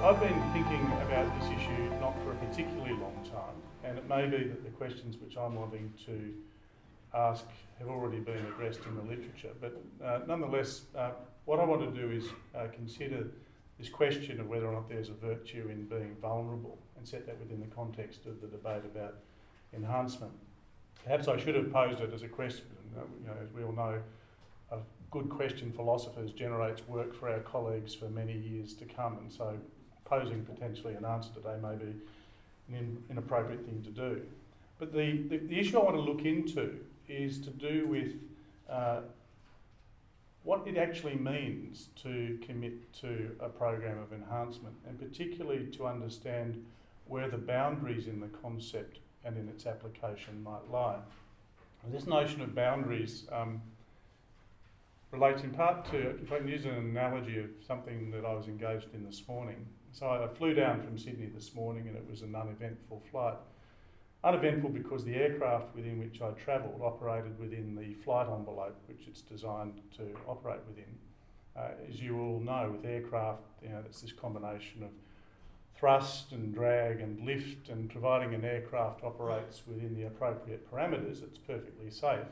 I've been thinking about this issue not for a particularly long time, and it may be that the questions which I'm wanting to ask have already been addressed in the literature, but nonetheless, what I want to do is consider this question of whether or not there's a virtue in being vulnerable and set that within the context of the debate about enhancement. Perhaps I should have posed it as a question. As we all know, a good question philosophers generates work for our colleagues for many years to come, and so posing potentially an answer today may be an inappropriate thing to do. But the issue I want to look into is to do with what it actually means to commit to a program of enhancement, and particularly to understand where the boundaries in the concept and in its application might lie. And this notion of boundaries relates in part to, if I can use an analogy of something that I was engaged in this morning. So I flew down from Sydney this morning and it was an uneventful flight. Uneventful because the aircraft within which I travelled operated within the flight envelope which it's designed to operate within. As you all know, with aircraft, it's this combination of thrust and drag and lift, and providing an aircraft operates within the appropriate parameters, it's perfectly safe.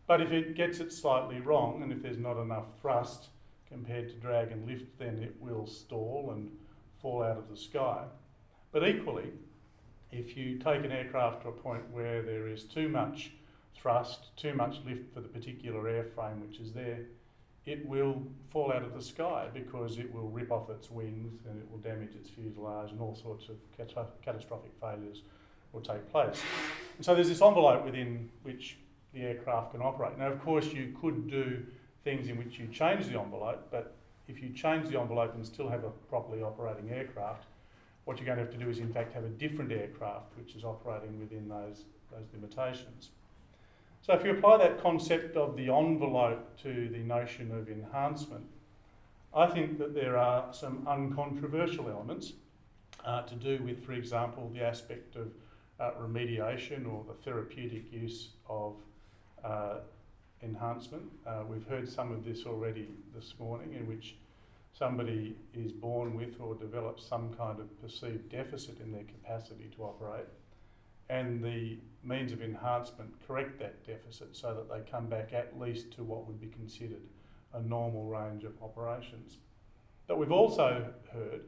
But if it gets it slightly wrong, and if there's not enough thrust compared to drag and lift, then it will stall and fall out of the sky. But equally, if you take an aircraft to a point where there is too much thrust, too much lift for the particular airframe which is there, it will fall out of the sky because it will rip off its wings and it will damage its fuselage, and all sorts of catastrophic failures will take place. And so there's this envelope within which the aircraft can operate. Now, of course, you could do things in which you change the envelope, but if you change the envelope and still have a properly operating aircraft, what you're going to have to do is in fact have a different aircraft which is operating within those limitations. So if you apply that concept of the envelope to the notion of enhancement, I think that there are some uncontroversial elements to do with, for example, the aspect of remediation or the therapeutic use of enhancement. We've heard some of this already this morning, in which somebody is born with or develops some kind of perceived deficit in their capacity to operate, and the means of enhancement correct that deficit so that they come back at least to what would be considered a normal range of operations. But we've also heard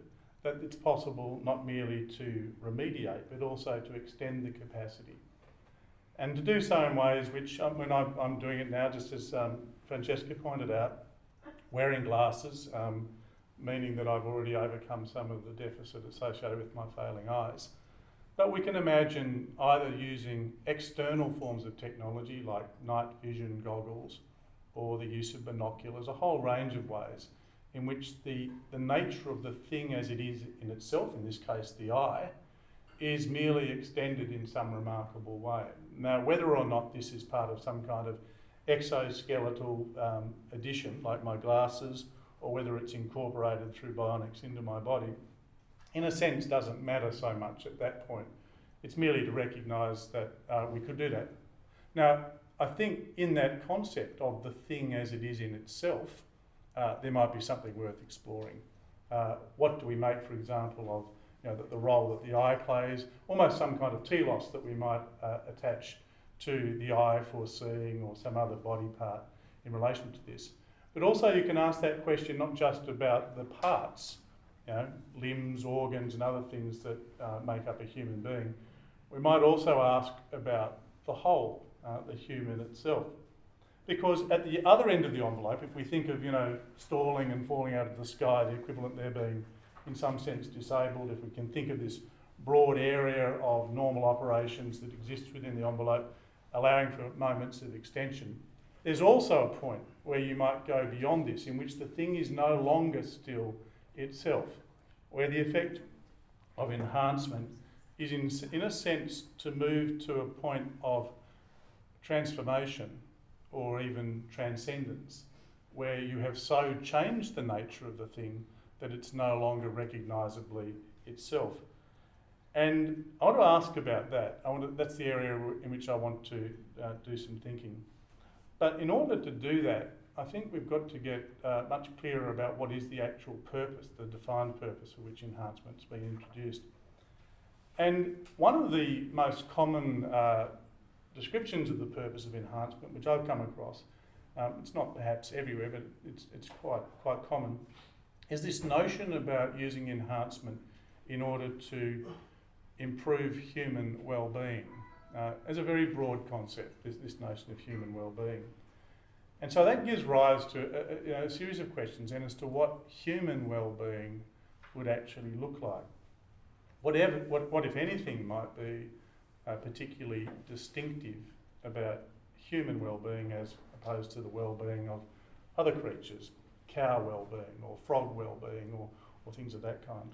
that it's possible not merely to remediate, but also to extend the capacity. And to do so in ways which, when I'm doing it now, just as Francesca pointed out, wearing glasses, meaning that I've already overcome some of the deficit associated with my failing eyes. But we can imagine either using external forms of technology like night vision goggles or the use of binoculars, a whole range of ways in which the nature of the thing as it is in itself, in this case the eye, is merely extended in some remarkable way. Now, whether or not this is part of some kind of exoskeletal addition, like my glasses, or whether it's incorporated through bionics into my body, in a sense doesn't matter so much at that point. It's merely to recognise that we could do that. Now, I think in that concept of the thing as it is in itself, there might be something worth exploring. What do we make, for example, of the role that the eye plays, almost some kind of telos that we might attach to the eye for seeing or some other body part in relation to this. But also you can ask that question not just about the parts, limbs, organs and other things that make up a human being. We might also ask about the whole, the human itself. Because at the other end of the envelope, if we think of, stalling and falling out of the sky, the equivalent there being in some sense disabled, if we can think of this broad area of normal operations that exists within the envelope, allowing for moments of extension, there's also a point where you might go beyond this, in which the thing is no longer still itself, where the effect of enhancement is in a sense to move to a point of transformation or even transcendence, where you have so changed the nature of the thing that it's no longer recognisably itself. And I want to ask about that. That's the area in which I want to do some thinking. But in order to do that, I think we've got to get much clearer about what is the actual purpose, the defined purpose for which enhancement's been introduced. And one of the most common descriptions of the purpose of enhancement, which I've come across, it's not perhaps everywhere, but it's quite common, is this notion about using enhancement in order to improve human well-being. As a very broad concept, this notion of human well-being. And so that gives rise to a series of questions as to what human well-being would actually look like. What, if anything, might be particularly distinctive about human well-being as opposed to the well-being of other creatures, cow well-being or frog well-being or things of that kind.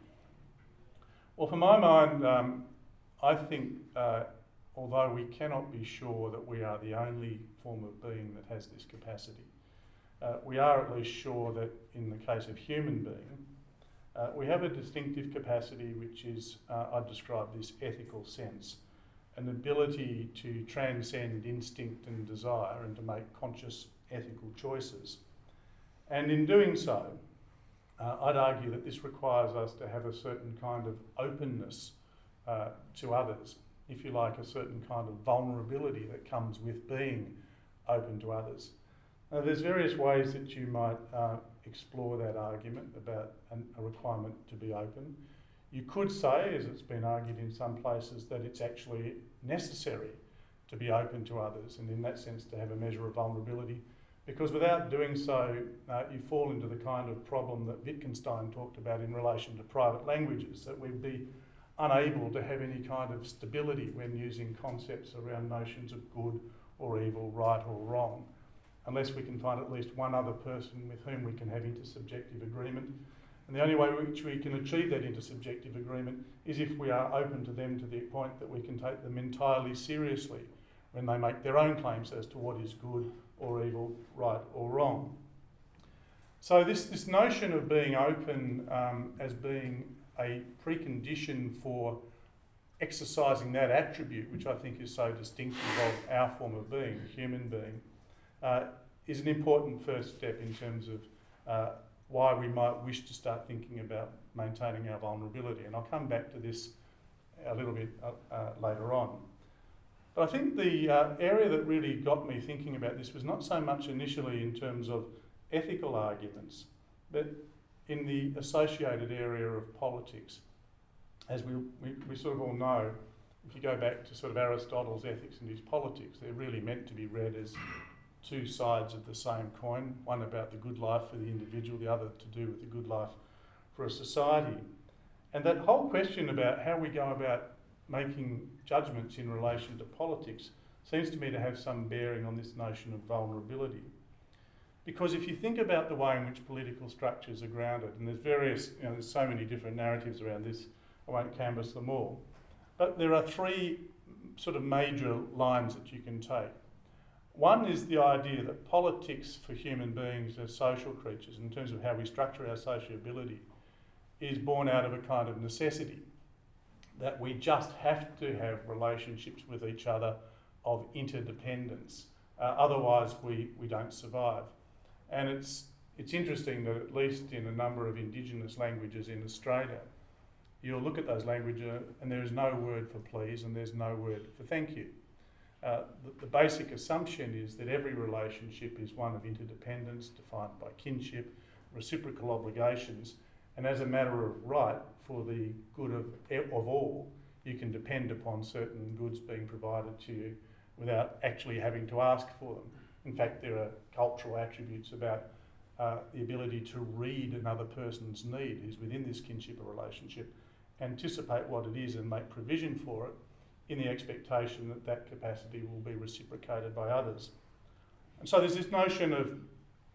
Well, for my mind, I think although we cannot be sure that we are the only form of being that has this capacity, we are at least sure that in the case of human being, we have a distinctive capacity which is, I'd describe this ethical sense, an ability to transcend instinct and desire and to make conscious ethical choices. And in doing so, I'd argue that this requires us to have a certain kind of openness to others, if you like, a certain kind of vulnerability that comes with being open to others. Now, there's various ways that you might explore that argument about a requirement to be open. You could say, as it's been argued in some places, that it's actually necessary to be open to others and in that sense to have a measure of vulnerability, because without doing so, you fall into the kind of problem that Wittgenstein talked about in relation to private languages, that we'd be unable to have any kind of stability when using concepts around notions of good or evil, right or wrong, unless we can find at least one other person with whom we can have intersubjective agreement. And the only way in which we can achieve that intersubjective agreement is if we are open to them to the point that we can take them entirely seriously when they make their own claims as to what is good or evil, right or wrong. So this notion of being open as being a precondition for exercising that attribute, which I think is so distinctive of our form of being, human being, is an important first step in terms of why we might wish to start thinking about maintaining our vulnerability. And I'll come back to this a little bit later on. But I think the area that really got me thinking about this was not so much initially in terms of ethical arguments, but in the associated area of politics. As we sort of all know, if you go back to sort of Aristotle's Ethics and his Politics, they're really meant to be read as two sides of the same coin, one about the good life for the individual, the other to do with the good life for a society. And that whole question about how we go about making judgments in relation to politics seems to me to have some bearing on this notion of vulnerability. Because if you think about the way in which political structures are grounded, and there's various, there's so many different narratives around this, I won't canvass them all, but there are three sort of major lines that you can take. One is the idea that politics for human beings as social creatures, in terms of how we structure our sociability, is born out of a kind of necessity, that we just have to have relationships with each other of interdependence. Otherwise, we don't survive. And it's interesting that at least in a number of Indigenous languages in Australia, you'll look at those languages and there is no word for please and there's no word for thank you. The basic assumption is that every relationship is one of interdependence, defined by kinship, reciprocal obligations, and as a matter of right, for the good of all, you can depend upon certain goods being provided to you without actually having to ask for them. In fact, there are cultural attributes about the ability to read another person's need who's within this kinship or relationship, anticipate what it is and make provision for it in the expectation that that capacity will be reciprocated by others. And so there's this notion of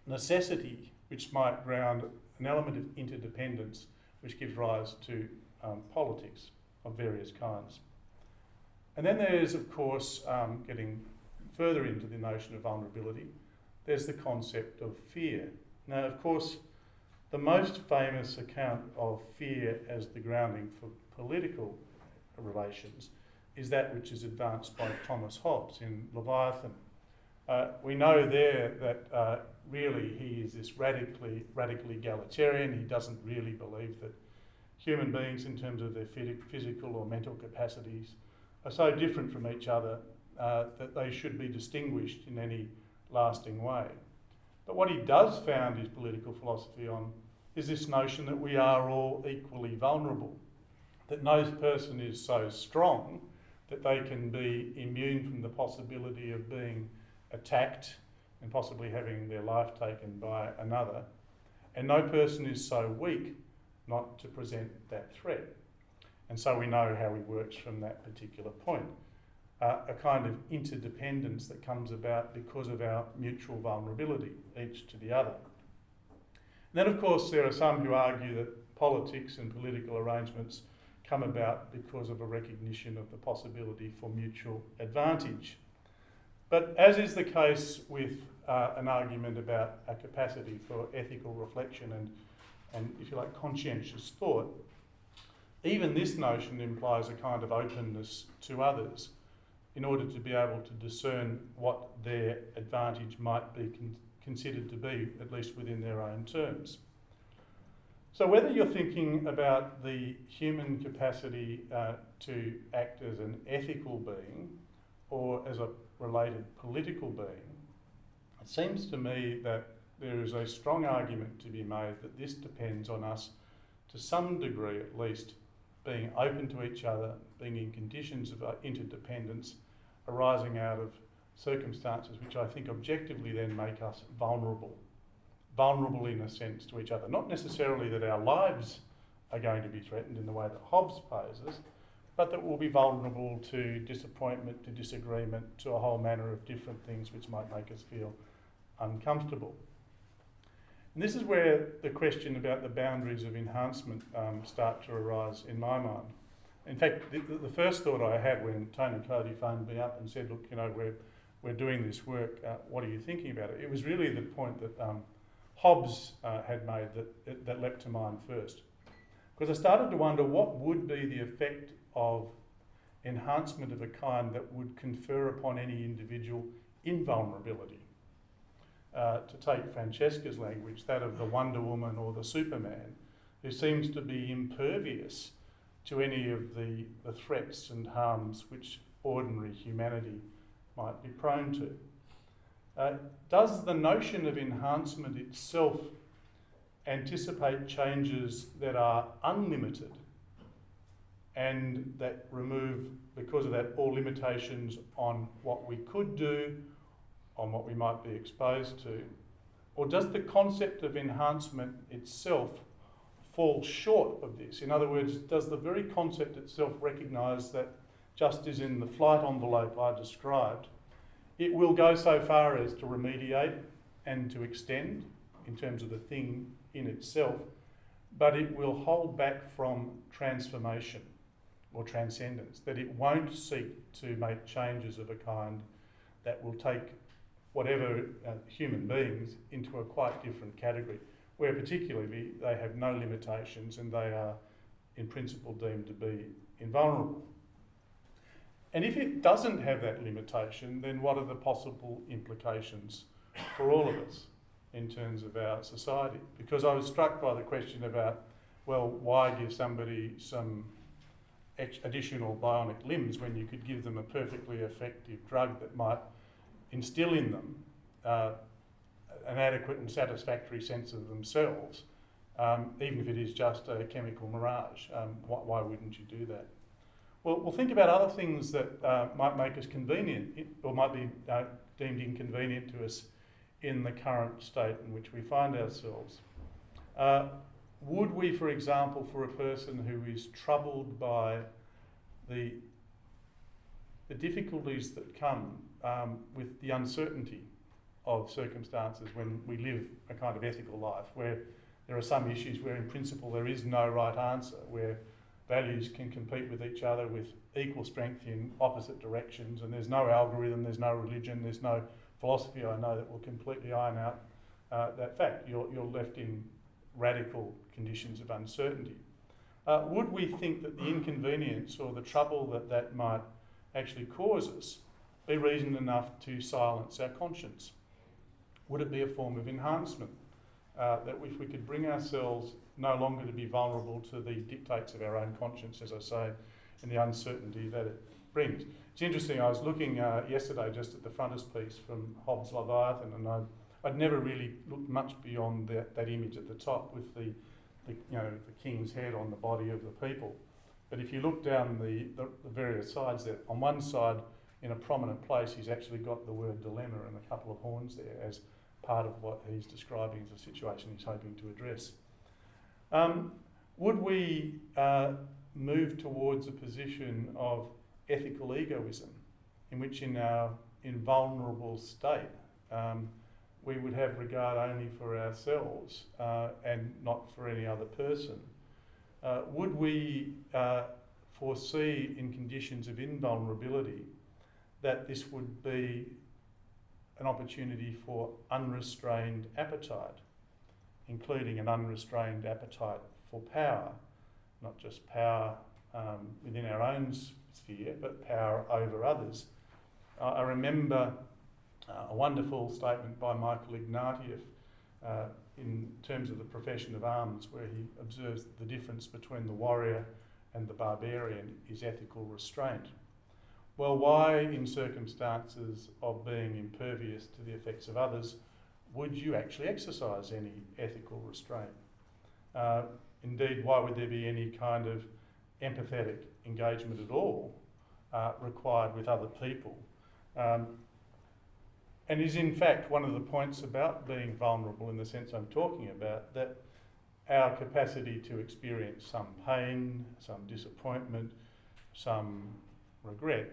necessity which might ground an element of interdependence which gives rise to politics of various kinds. And then there's, of course, getting further into the notion of vulnerability, there's the concept of fear. Now, of course, the most famous account of fear as the grounding for political relations is that which is advanced by Thomas Hobbes in Leviathan. We know there that really he is this radically egalitarian. He doesn't really believe that human beings, in terms of their physical or mental capacities, are so different from each other that they should be distinguished in any lasting way. But what he does found his political philosophy on is this notion that we are all equally vulnerable, that no person is so strong that they can be immune from the possibility of being attacked and possibly having their life taken by another, and no person is so weak not to present that threat. And so we know how he works from that particular point. A kind of interdependence that comes about because of our mutual vulnerability, each to the other. And then, of course, there are some who argue that politics and political arrangements come about because of a recognition of the possibility for mutual advantage. But as is the case with an argument about a capacity for ethical reflection and, if you like, conscientious thought, even this notion implies a kind of openness to others in order to be able to discern what their advantage might be considered to be, at least within their own terms. So whether you're thinking about the human capacity to act as an ethical being or as a related political being, it seems to me that there is a strong argument to be made that this depends on us, to some degree at least, being open to each other, being in conditions of interdependence arising out of circumstances which I think objectively then make us vulnerable. Vulnerable in a sense to each other. Not necessarily that our lives are going to be threatened in the way that Hobbes poses, but that we'll be vulnerable to disappointment, to disagreement, to a whole manner of different things which might make us feel uncomfortable. And this is where the question about the boundaries of enhancement start to arise in my mind. In fact, the first thought I had when Tony Cody phoned me up and said, look, you know, we're doing this work, what are you thinking about it? It was really the point that Hobbes had made that leapt to mind first. Because I started to wonder what would be the effect of enhancement of a kind that would confer upon any individual invulnerability. To take Francesca's language, that of the Wonder Woman or the Superman, who seems to be impervious to any of the threats and harms which ordinary humanity might be prone to. Does the notion of enhancement itself anticipate changes that are unlimited and that remove, because of that, all limitations on what we could do, on what we might be exposed to? Or does the concept of enhancement itself fall short of this? In other words, does the very concept itself recognise that, just as in the flight envelope I described, it will go so far as to remediate and to extend in terms of the thing in itself, but it will hold back from transformation or transcendence, that it won't seek to make changes of a kind that will take whatever human beings into a quite different category, where particularly they have no limitations and they are in principle deemed to be invulnerable. And if it doesn't have that limitation, then what are the possible implications for all of us in terms of our society? Because I was struck by the question about, well, why give somebody some additional bionic limbs when you could give them a perfectly effective drug that might instill in them an adequate and satisfactory sense of themselves, even if it is just a chemical mirage. Why wouldn't you do that? Well, we'll think about other things that might make us convenient or might be deemed inconvenient to us in the current state in which we find ourselves. Would we, for example, for a person who is troubled by the difficulties that come with the uncertainty of circumstances when we live a kind of ethical life, where there are some issues where in principle there is no right answer, where values can compete with each other with equal strength in opposite directions, and there's no algorithm, there's no religion, there's no philosophy I know that will completely iron out that fact. You're left in radical conditions of uncertainty. Would we think that the inconvenience or the trouble that might actually cause us be reason enough to silence our conscience? Would it be a form of enhancement? That if we could bring ourselves no longer to be vulnerable to the dictates of our own conscience, as I say, and the uncertainty that it brings. It's interesting, I was looking yesterday just at the frontispiece from Hobbes' Leviathan, and I'd never really looked much beyond that image at the top with the king's head on the body of the people. But if you look down the various sides there, on one side, in a prominent place, he's actually got the word dilemma and a couple of horns there as part of what he's describing as a situation he's hoping to address. Would we move towards a position of ethical egoism, in which in our invulnerable state we would have regard only for ourselves and not for any other person? Would we foresee in conditions of invulnerability that this would be an opportunity for unrestrained appetite, including an unrestrained appetite for power, not just power within our own sphere, but power over others? I remember a wonderful statement by Michael Ignatieff in terms of the profession of arms, where he observes that the difference between the warrior and the barbarian is ethical restraint. Well, why, in circumstances of being impervious to the effects of others, would you actually exercise any ethical restraint? Indeed, why would there be any kind of empathetic engagement at all required with other people? And is in fact one of the points about being vulnerable, in the sense I'm talking about, that our capacity to experience some pain, some disappointment, some regret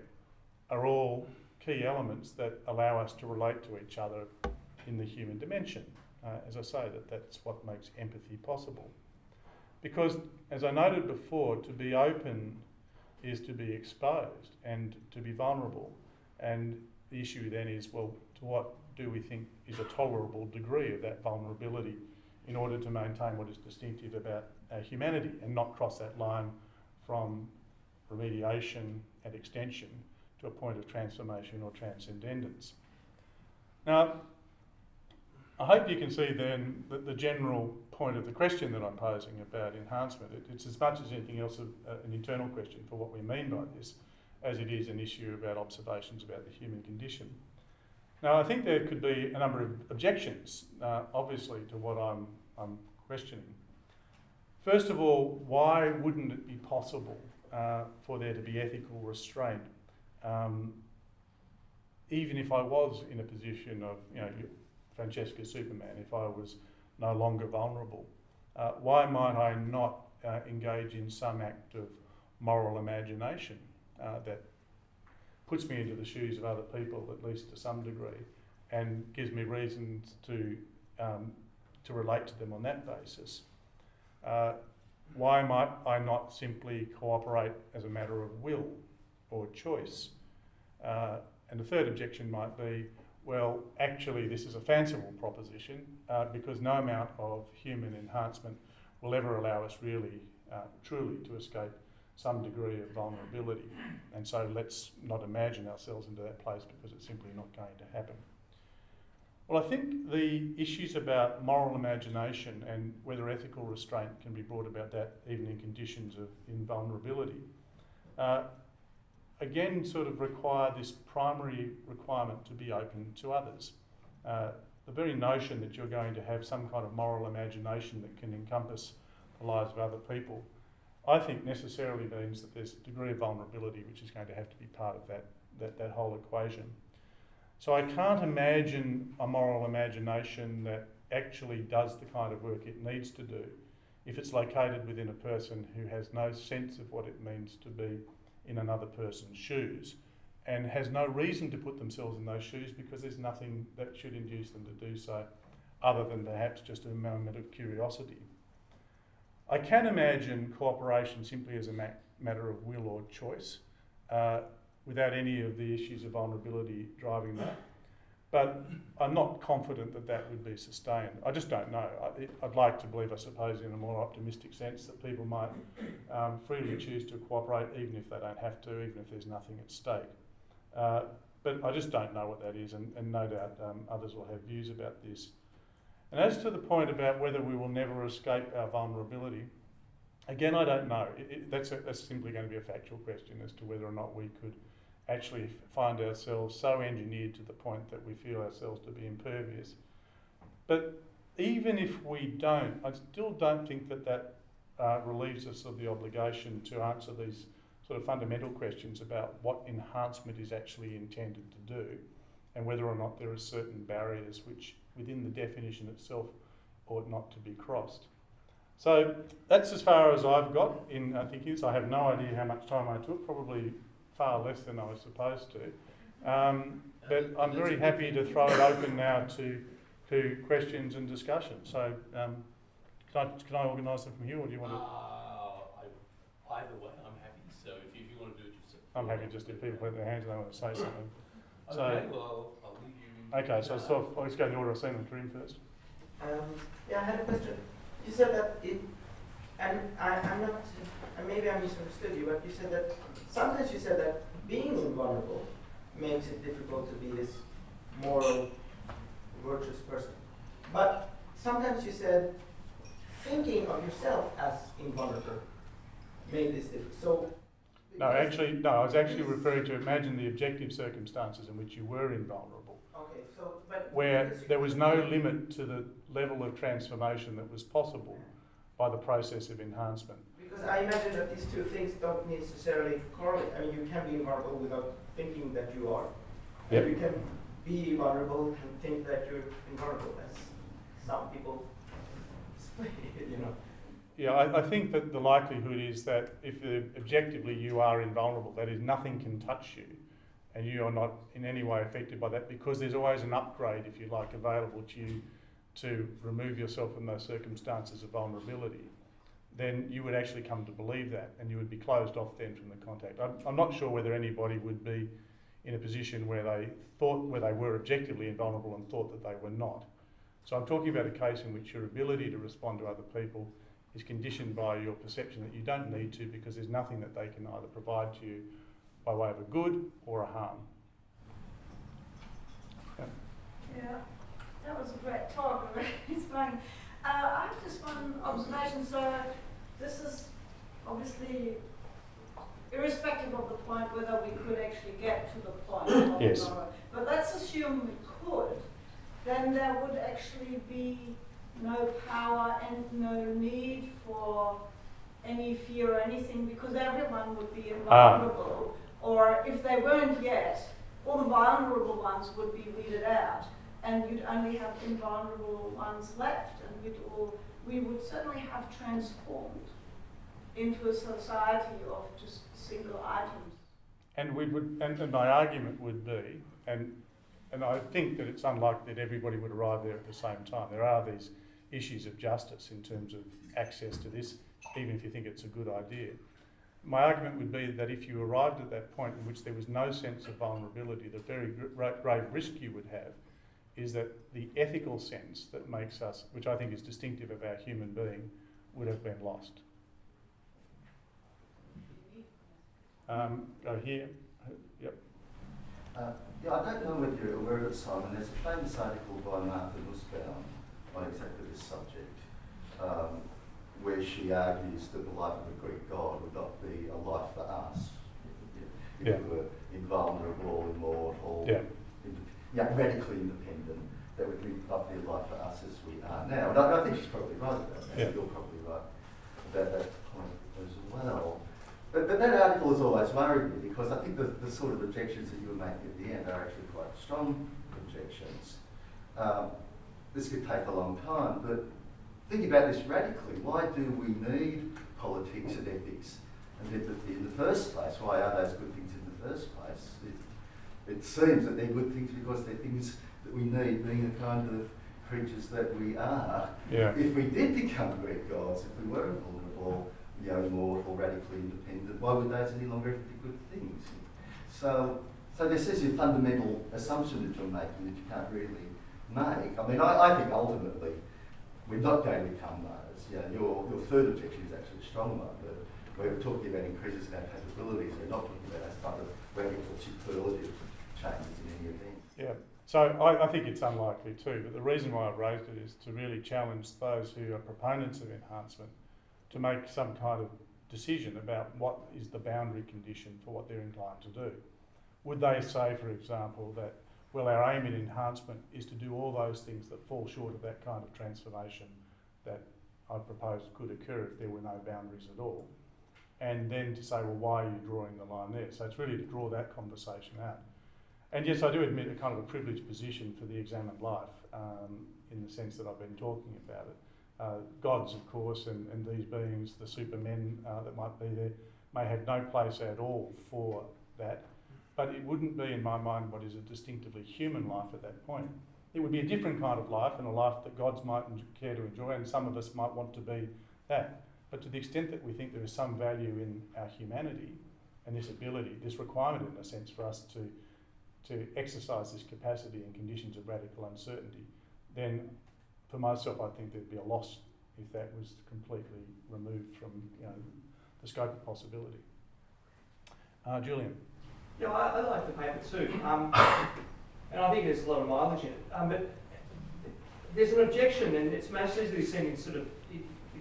are all key elements that allow us to relate to each other in the human dimension. As I say, that's what makes empathy possible. Because, as I noted before, to be open is to be exposed and to be vulnerable. And the issue then is, well, to what do we think is a tolerable degree of that vulnerability in order to maintain what is distinctive about our humanity and not cross that line from remediation and extension to a point of transformation or transcendence. Now, I hope you can see then that the general point of the question that I'm posing about enhancement, it's as much as anything else an internal question for what we mean by this, as it is an issue about observations about the human condition. Now, I think there could be a number of objections, obviously, to what I'm questioning. First of all, why wouldn't it be possible for there to be ethical restraint, even if I was in a position of, Francesca Superman, if I was no longer vulnerable? Why might I not engage in some act of moral imagination that puts me into the shoes of other people, at least to some degree, and gives me reasons to relate to them on that basis? Why might I not simply cooperate as a matter of will or choice? And the third objection might be, well, actually this is a fanciful proposition because no amount of human enhancement will ever allow us really, truly to escape some degree of vulnerability. And so let's not imagine ourselves into that place because it's simply not going to happen. Well, I think the issues about moral imagination and whether ethical restraint can be brought about that even in conditions of invulnerability, again sort of require this primary requirement to be open to others. The very notion that you're going to have some kind of moral imagination that can encompass the lives of other people, I think necessarily means that there's a degree of vulnerability which is going to have to be part of that whole equation. So I can't imagine a moral imagination that actually does the kind of work it needs to do if it's located within a person who has no sense of what it means to be in another person's shoes and has no reason to put themselves in those shoes because there's nothing that should induce them to do so other than perhaps just a moment of curiosity. I can imagine cooperation simply as a matter of will or choice without any of the issues of vulnerability driving that. But I'm not confident that that would be sustained. I just don't know. I'd like to believe, I suppose, in a more optimistic sense, that people might freely choose to cooperate even if they don't have to, even if there's nothing at stake. But I just don't know what that is, and no doubt others will have views about this. And as to the point about whether we will never escape our vulnerability, again, I don't know. That's simply going to be a factual question as to whether or not we could actually find ourselves so engineered to the point that we feel ourselves to be impervious. But even if we don't, I still don't think that relieves us of the obligation to answer these sort of fundamental questions about what enhancement is actually intended to do, and whether or not there are certain barriers which, within the definition itself, ought not to be crossed. So that's as far as I've got in thinking. I have no idea how much time I took, probably far less than I was supposed to. But I'm very happy to throw it open now to questions and discussion. So can I organise them from you, or do you want to? Either way, I'm happy. So if you want to do it yourself. I'm happy just if people put their hands and they want to say something. Okay, well, I'll leave you. Okay, so let's go in the order I've seen them through first. Yeah, I had a question. You said that and I'm not, and maybe I misunderstood you, but you said that, sometimes you said that being invulnerable makes it difficult to be this moral, virtuous person. But sometimes you said thinking of yourself as invulnerable made this difficult. So No, I was actually referring to imagine the objective circumstances in which you were invulnerable. Okay, so but where there was no limit to the level of transformation that was possible by the process of enhancement. Because I imagine that these two things don't necessarily correlate. I mean, you can be vulnerable without thinking that you are. Yep. And you can be vulnerable and think that you're invulnerable, as some people, you know. Yeah, I think that the likelihood is that if objectively you are invulnerable, that is, nothing can touch you, and you are not in any way affected by that, because there's always an upgrade, if you like, available to you to remove yourself from those circumstances of vulnerability, then you would actually come to believe that, and you would be closed off then from the contact. I'm not sure whether anybody would be in a position where they were objectively invulnerable and thought that they were not. So I'm talking about a case in which your ability to respond to other people is conditioned by your perception that you don't need to, because there's nothing that they can either provide to you by way of a good or a harm. Yeah, that was a great talk, really inspiring. I have just one observation. So this is obviously irrespective of the point whether we could actually get to the point of Yes. Nora. But let's assume we could, then there would actually be no power and no need for any fear or anything, because everyone would be invulnerable. Or if they weren't yet, all the vulnerable ones would be weeded out, and you'd only have invulnerable ones left, and we would certainly have transformed into a society of just single items. And we would, and my argument would be, and I think that it's unlikely that everybody would arrive there at the same time. There are these issues of justice in terms of access to this, even if you think it's a good idea. My argument would be that if you arrived at that point in which there was no sense of vulnerability, the very grave risk you would have is that the ethical sense that makes us, which I think is distinctive of our human being, would have been lost. Go here. Yep. Yeah, I don't know whether you're aware of it, Simon. There's a famous article by Martha Nussbaum on exactly this subject, where she argues that the life of a Greek god would not be a life for us if we were invulnerable, immortal, radically independent. That would not be a life for us as we are now. And I think she's probably right about that. Yeah. You're probably right about that point as well. But that article has always worried me, because I think the sort of objections that you were making at the end are actually quite strong objections. This could take a long time, but thinking about this radically, why do we need politics and ethics and empathy in the first place? Why are those good things in the first place? It seems that they're good things because they're things that we need, being the kind of creatures that we are. Yeah. If we did become Greek gods, if we were invulnerable, immortal, radically independent, why would those any longer be good things? So this is a fundamental assumption that you're making that you can't really make. I mean, I think ultimately we're not going to become those. Your third objection is actually a strong one, but we're talking about increases in our capabilities. We're not talking about that kind of radical superlative changes in any event. Yeah, so I think it's unlikely too, but the reason why I've raised it is to really challenge those who are proponents of enhancement to make some kind of decision about what is the boundary condition for what they're inclined to do. Would they say, for example, that, well, our aim in enhancement is to do all those things that fall short of that kind of transformation that I proposed could occur if there were no boundaries at all? And then to say, well, why are you drawing the line there? So it's really to draw that conversation out. And yes, I do admit a kind of a privileged position for the examined life, in the sense that I've been talking about it. Gods, of course, and these beings, the supermen that might be there, may have no place at all for that. But it wouldn't be, in my mind, what is a distinctively human life at that point. It would be a different kind of life, and a life that gods might care to enjoy, and some of us might want to be that. But to the extent that we think there is some value in our humanity and this ability, this requirement, in a sense, for us to exercise this capacity in conditions of radical uncertainty, then for myself, I think there'd be a loss if that was completely removed from the scope of possibility. Julian. Yeah, I like the paper too, and I think there's a lot of mileage in it. But there's an objection, and it's most easily seen in sort of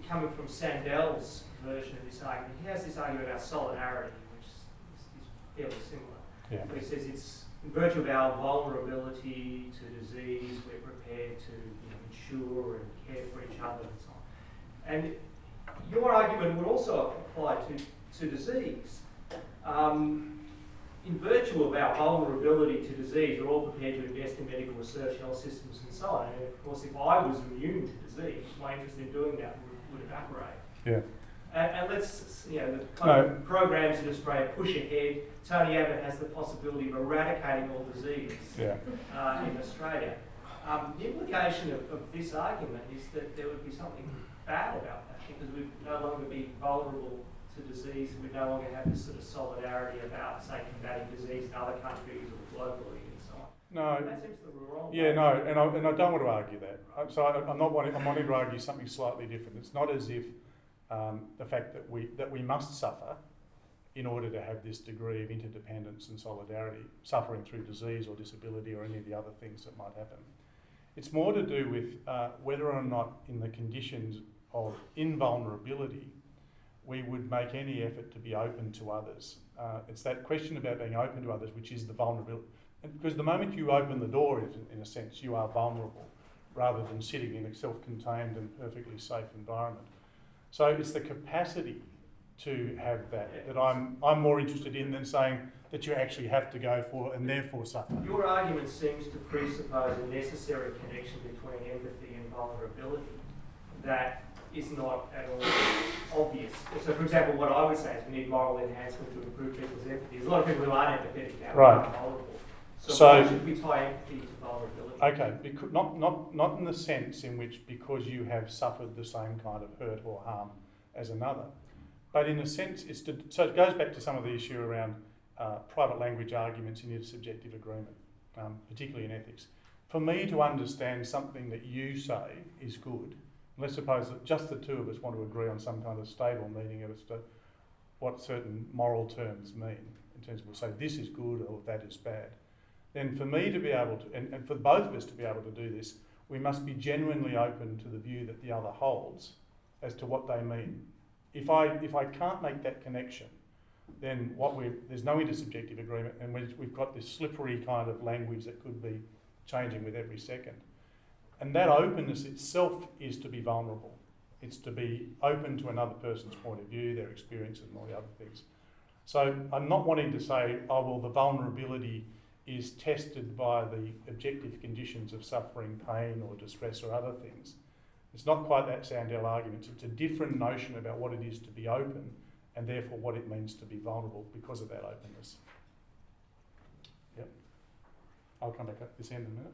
coming from Sandel's version of this argument. He has this argument about solidarity, which is fairly similar. Yeah. Where he says it's in virtue of our vulnerability to disease, we're prepared to insure and care for each other and so on. And your argument would also apply to disease. In virtue of our vulnerability to disease, we're all prepared to invest in medical research, health systems and so on. And of course, if I was immune to disease, my interest in doing that would evaporate. Yeah. And let's, the kind of programs in Australia push ahead. Tony Abbott has the possibility of eradicating all disease in Australia. The implication of this argument is that there would be something bad about that, because we'd no longer be vulnerable to disease, and we'd no longer have this sort of solidarity about, say, combating disease in other countries or globally and so on. No. That seems to be wrong. Yeah, no, and I don't want to argue that. I'm wanting to argue something slightly different. It's not as if the fact that we must suffer in order to have this degree of interdependence and solidarity, suffering through disease or disability or any of the other things that might happen. It's more to do with whether or not in the conditions of invulnerability we would make any effort to be open to others. It's that question about being open to others which is the vulnerability. Because the moment you open the door, in a sense, you are vulnerable rather than sitting in a self-contained and perfectly safe environment. So it's the capacity to have that I'm more interested in than saying that you actually have to go for and therefore suffer. Your argument seems to presuppose a necessary connection between empathy and vulnerability that is not at all obvious. So, for example, what I would say is we need moral enhancement to improve people's empathy. There's a lot of people who aren't empathetic and are vulnerable. So why should we tie empathy to vulnerability? Okay, because not in the sense in which because you have suffered the same kind of hurt or harm as another, but in a sense so it goes back to some of the issue around private language arguments in intersubjective agreement, particularly in ethics. For me to understand something that you say is good, let's suppose that just the two of us want to agree on some kind of stable meaning as to what certain moral terms mean, in terms of we'll say this is good or that is bad, then for me to be able to, and for both of us to be able to do this, we must be genuinely open to the view that the other holds as to what they mean. If I can't make that connection, then there's no intersubjective agreement, and we've got this slippery kind of language that could be changing with every second. And that openness itself is to be vulnerable. It's to be open to another person's point of view, their experience and all the other things. So I'm not wanting to say, oh, well, the vulnerability is tested by the objective conditions of suffering, pain or distress or other things. It's not quite that Sandel argument. It's a different notion about what it is to be open and therefore what it means to be vulnerable because of that openness. Yep. I'll come back at this end in a minute.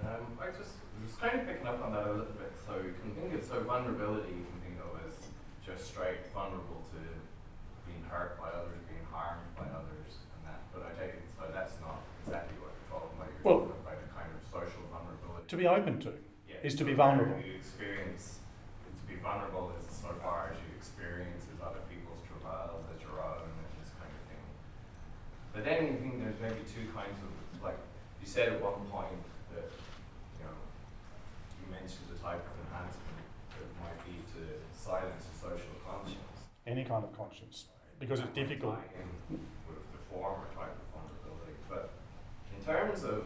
I was kind of picking up on that a little bit. So you can think of vulnerability, you can think of as just straight vulnerable to being hurt by others, being harmed by others, and that. But I take it, so that's not exactly what you're talking about. You're talking about a kind of social vulnerability. To be open to is to be so vulnerable. You experience to be vulnerable is so far as you experience as other people's travails as your own and this kind of thing. But then you think there's maybe two kinds of, like, you said at one point that, you mentioned the type of enhancement that might be to silence a social conscience. Any kind of conscience, because it's difficult. Tie in with the former type of vulnerability. But in terms of,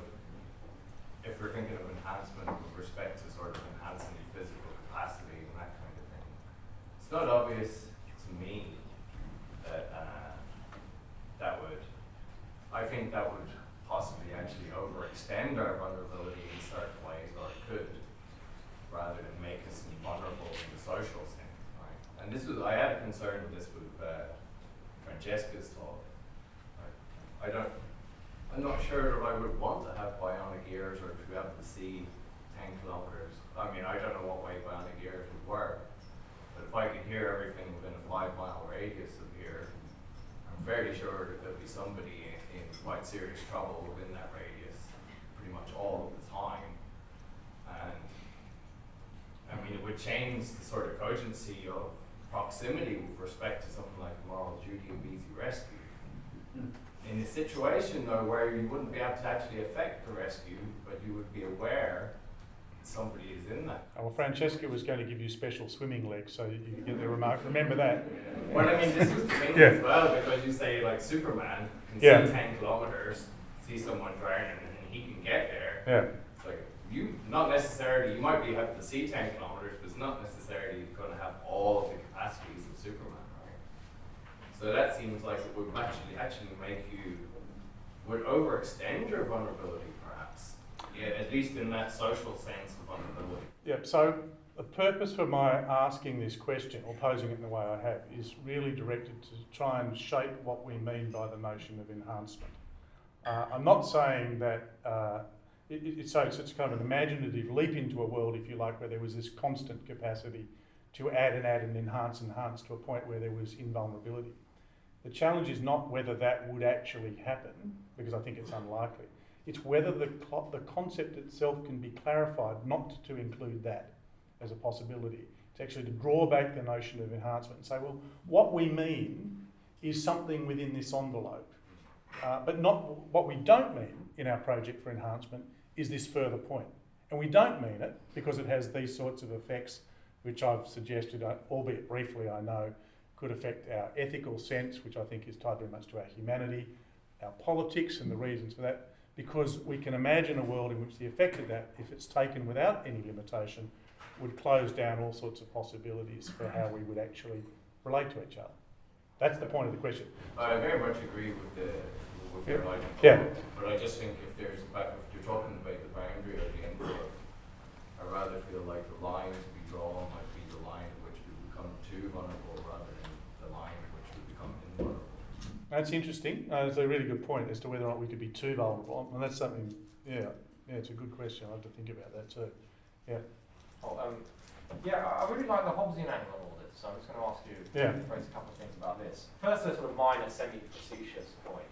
if we're thinking of enhancement with respect to sort of enhancing the physical capacity and that kind of thing, it's not obvious to me that I think that would possibly actually overextend our vulnerability in certain ways, or it could, rather than make us invulnerable in the social sense, right? And I had a concern with this with Francesca's talk. Right? I'm not sure that I would want to have bionic ears or to be able to see 10 kilometers. I mean, I don't know what way bionic ears would work, but if I could hear everything within a 5-mile radius of here, I'm fairly sure that there'd be somebody in quite serious trouble within that radius pretty much all of the time. And I mean, it would change the sort of cogency of proximity with respect to something like the moral duty of easy rescue. In a situation though where you wouldn't be able to actually affect the rescue, but you would be aware that somebody is in that. Well, Francesca was going to give you special swimming legs so you could get the remark. Remember that? Well, I mean, this was the thing as well, because you say like Superman can see 10 kilometers, see someone drowning, and he can get there. Yeah. It's like, you might be able to see 10 kilometers, but it's not necessarily going to have all of the capacities of Superman, right? So that seems like it would actually make you, would overextend your vulnerability perhaps. Yeah, at least in that social sense of vulnerability. Yep, so the purpose for my asking this question, or posing it in the way I have, is really directed to try and shape what we mean by the notion of enhancement. I'm not saying that it's kind of an imaginative leap into a world, if you like, where there was this constant capacity to add and enhance to a point where there was invulnerability. The challenge is not whether that would actually happen, because I think it's unlikely. It's whether the concept itself can be clarified not to include that as a possibility. It's actually to draw back the notion of enhancement and say, well, what we mean is something within this envelope. But not what we don't mean in our project for enhancement is this further point. And we don't mean it because it has these sorts of effects, which I've suggested, albeit briefly, I know, could affect our ethical sense, which I think is tied very much to our humanity, our politics and the reasons for that, because we can imagine a world in which the effect of that, if it's taken without any limitation, would close down all sorts of possibilities for how we would actually relate to each other. That's the point of the question. I very much agree with your line of thought, Yeah. but I just think if you're talking about the boundary or the envelope, I rather feel like the line to be drawn might be the line at which we become too vulnerable rather than the line at which we become invulnerable. That's interesting. It's a really good point as to whether or not we could be too vulnerable. And that's something, it's a good question. I'll have to think about that too. Yeah. I really like the Hobbesian angle on all this, so I'm just going to ask you to raise a couple of things about this. First, a sort of minor semi-facetious point.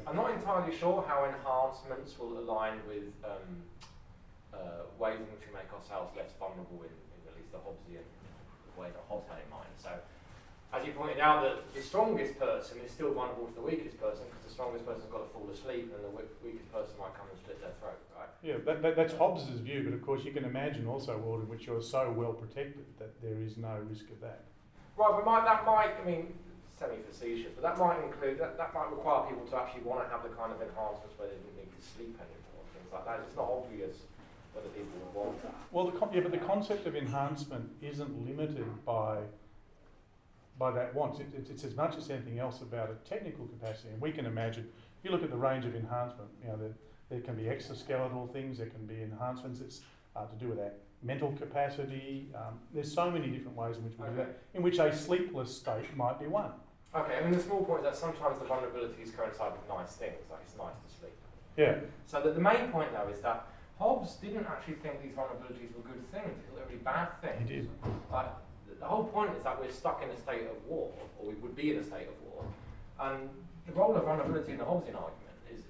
I'm not entirely sure how enhancements will align with ways in which we make ourselves less vulnerable in at least the Hobbesian way that Hobbes had in mind. So, as you pointed out, that the strongest person is still vulnerable to the weakest person because the strongest person's got to fall asleep and the weakest person might come and slit their throat, right? Yeah, that's Hobbes' view, but of course you can imagine also a world in which you're so well protected that there is no risk of that. Right, but semi-facetious, but that might include, that might require people to actually want to have the kind of enhancements where they don't need to sleep anymore, things like that. It's not obvious whether people would want that. Well, but the concept of enhancement isn't limited by that want. It's as much as anything else about a technical capacity. And we can imagine, if you look at the range of enhancement, there can be exoskeletal things, there can be enhancements. It's to do with our mental capacity. There's so many different ways in which we do that, in which a sleepless state might be one. Okay, I mean the small point is that sometimes the vulnerabilities coincide with nice things, like it's nice to sleep. Yeah. So the main point though is that Hobbes didn't actually think these vulnerabilities were good things, they were really bad things. He did. The whole point is that we're stuck in a state of war, or we would be in a state of war, and the role of vulnerability in the Hobbesian argument is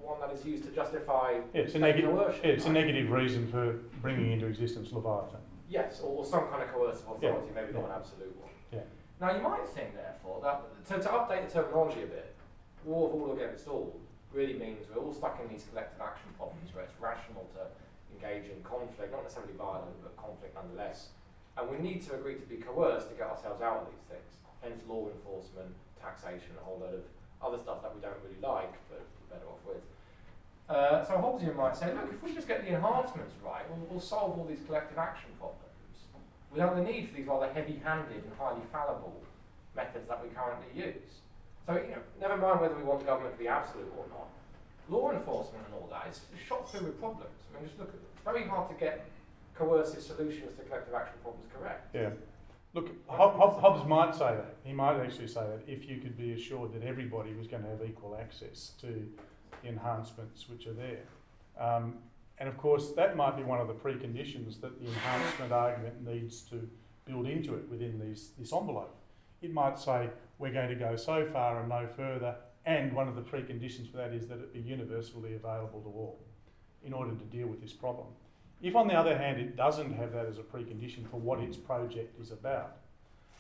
one that is used to justify it's a negative reason for bringing into existence Leviathan. Yes, or some kind of coercive authority, maybe not an absolute one. Yeah. Now you might think, therefore, that to update the terminology a bit, war of all against all really means we're all stuck in these collective action problems where it's rational to engage in conflict, not necessarily violent, but conflict nonetheless. And we need to agree to be coerced to get ourselves out of these things. Hence law enforcement, taxation, a whole load of other stuff that we don't really like, but we're better off with. So Hobbesian might say, look, if we just get the enhancements right, we'll solve all these collective action problems without the need for these rather heavy-handed and highly fallible methods that we currently use. So, never mind whether we want government to be absolute or not, law enforcement and all that is shot through with problems. I mean, just look at it. It's very hard to get coercive solutions to collective action problems correct. Yeah. Look, Hobbes might say that. He might actually say that if you could be assured that everybody was going to have equal access to the enhancements which are there. And of course, that might be one of the preconditions that the enhancement argument needs to build into it within this envelope. It might say, we're going to go so far and no further, and one of the preconditions for that is that it be universally available to all in order to deal with this problem. If, on the other hand, it doesn't have that as a precondition for what its project is about,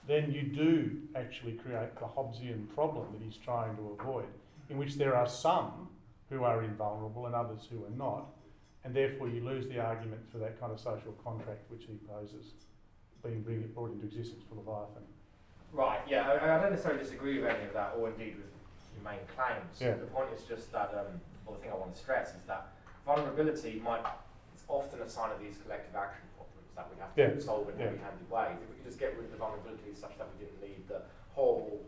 then you do actually create the Hobbesian problem that he's trying to avoid, in which there are some who are invulnerable and others who are not, and therefore you lose the argument for that kind of social contract which he poses being brought into existence for Leviathan. Right, yeah, I don't necessarily disagree with any of that, or indeed with your main claims. Yeah. The point is just that, well, the thing I want to stress is that vulnerability it's often a sign of these collective action problems that we have to solve in heavy-handed ways. If we could just get rid of the vulnerability such that we didn't need the horrible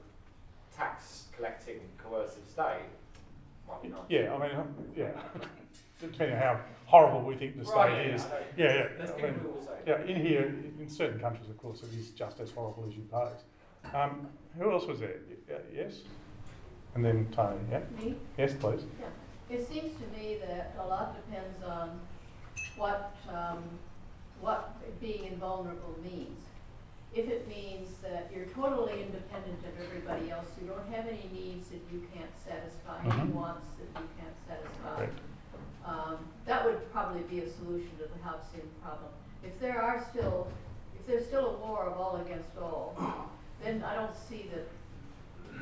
tax-collecting coercive state, might be nice. Yeah, I mean, depending on how horrible we think the state is. Let's get rid of all say. Yeah, in here, in certain countries, of course, it is just as horrible as you pose. Who else was there? Yes? And then Tony, yeah? Me? Yes, please. Yeah. It seems to me that a lot depends on what being invulnerable means. If it means that you're totally independent of everybody else, you don't have any needs that you can't satisfy, any wants that you can't satisfy, that would probably be a solution to the Hobbesian problem. If there's still a war of all against all, then I don't see that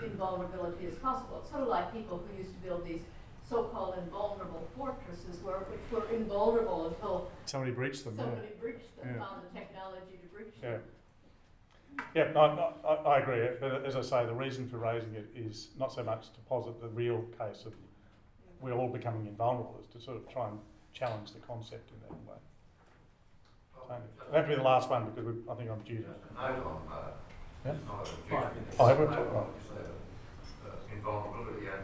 invulnerability is possible. It's sort of like people who used to build these so-called invulnerable fortresses, which were invulnerable until somebody breached them. Found the technology to breach them. Yeah, no, I agree. But as I say, the reason for raising it is not so much to posit the real case of we're all becoming invulnerable, is to sort of try and challenge the concept in that way. Tony. It'll have to be the last one because I think I'm due to. Just a note on invulnerability and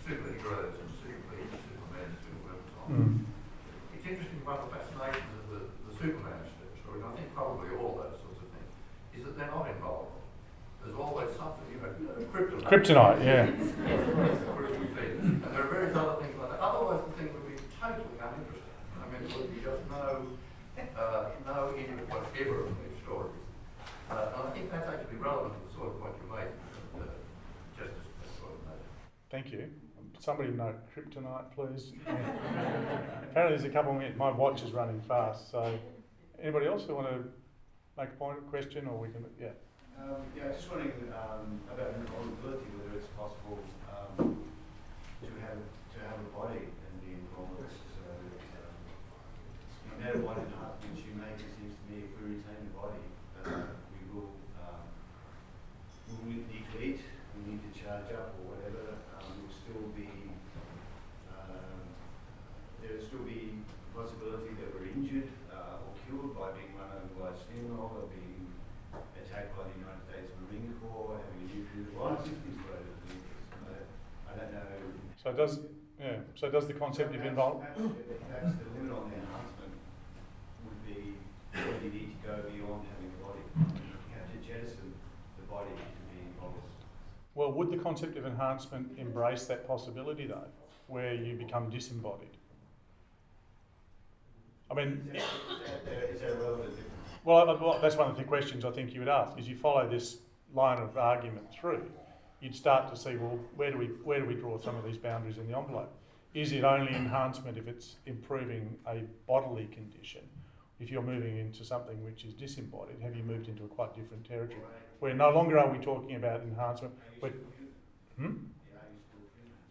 superheroes and supermen, superwomen. It's interesting, one of the fascinations of the Superman story, and I think probably all those sorts of things, is that they're not invulnerable. There's always something, kryptonite. Kryptonite, yeah. And there are various other things like that. Otherwise, the thing would be totally uninteresting. I mean, there would be just no input whatever in these stories. And I think that's actually relevant to the sort of point you made, just as sort of note. Thank you. Somebody note kryptonite, please. Apparently there's a couple of minutes. My watch is running fast, so anybody else who want to make a point, question, or we can, just wondering about invulnerability, whether it's possible to have a body and be invulnerable. So no matter what enhancements you make, it seems to me if we retain the body, we will need to eat, we need to charge up or whatever. Will still be there will still be the possibility that we're injured or killed by being run over by a steamroller, or being attacked by the United States Marine Corps, having a nuclear device exploded. I don't know. So does the concept of invulnerability? Perhaps the limit on the enhancement would be that you need to go beyond having a body. You have to jettison the body to be invulnerable. Well, would the concept of enhancement embrace that possibility, though, where you become disembodied? I mean, is that relevant? Well, that's one of the questions I think you would ask. As you follow this line of argument through, you'd start to see, well, where do we draw some of these boundaries in the envelope? Is it only enhancement if it's improving a bodily condition? If you're moving into something which is disembodied, have you moved into a quite different territory? Where no longer are we talking about enhancement.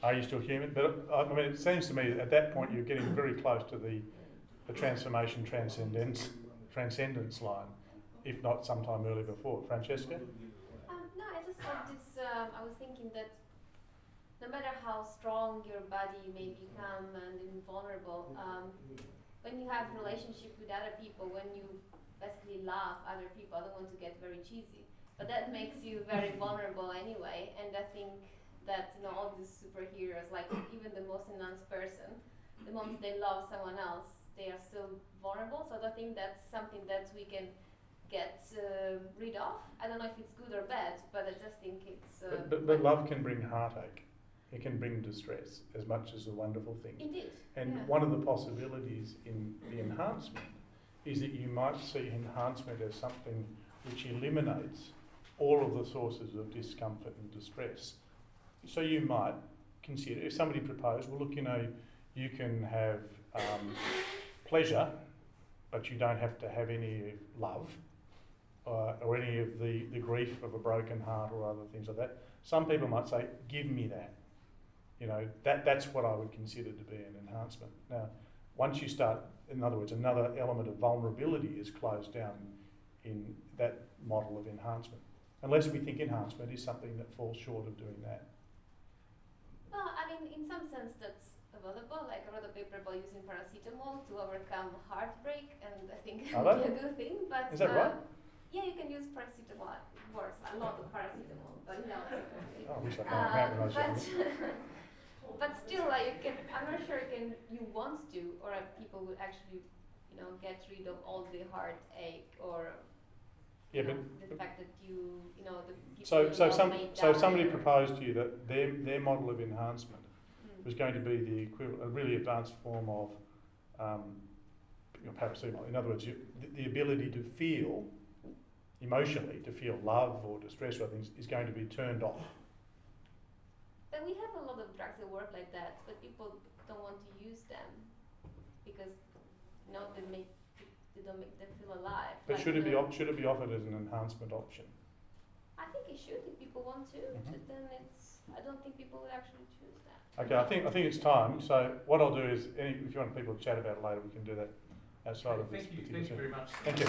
Are you still human? But I mean, it seems to me that at that point you're getting very close to the transformation transcendence line, if not sometime early before. Francesca? No, I just thought this, I was thinking that no matter how strong your body may become and invulnerable, when you have relationship with other people, when you basically love other people, I don't want to get very cheesy, but that makes you very vulnerable anyway. And I think that, you know, all these superheroes, like even the most enhanced person, the moment they love someone else, they are still vulnerable. So I think that's something that we can get rid of. I don't know if it's good or bad, but I just think it's... But love can bring heartache. It can bring distress as much as a wonderful thing. Indeed. And yeah. one of the possibilities in the enhancement is that you might see enhancement as something which eliminates all of the sources of discomfort and distress. So you might consider, if somebody proposed, well, look, you know, you can have pleasure, but you don't have to have any love or any of the grief of a broken heart or other things like that. Some people might say, give me that. You know, that's what I would consider to be an enhancement. Now, once you start, in other words, another element of vulnerability is closed down in that model of enhancement. Unless we think enhancement is something that falls short of doing that. Well, I mean, in some sense that's available. Like I wrote a paper about using paracetamol to overcome heartbreak, and I think it would be a good thing. But is that right? Yeah, you can use paracetamol. It works. I love the paracetamol, but no. I wish I could have when I was young. But still, like I'm not sure you want to, or people would actually, you know, get rid of all the heartache or yeah, know, but the fact that you know the people so somebody proposed to you that their model of enhancement was going to be the equivalent, a really advanced form of paracetamol. In other words, the ability to feel emotionally, to feel love or distress or things, is going to be turned off. But we have a lot of drugs that work like that, but people don't want to use them because they don't make them feel alive. But should it be offered as an enhancement option? I think it should if people want to. But then I don't think people would actually choose that. Okay, I think it's time. So what I'll do is, if you want people to chat about it later, we can do that outside of this. Thank you very much. Thank you.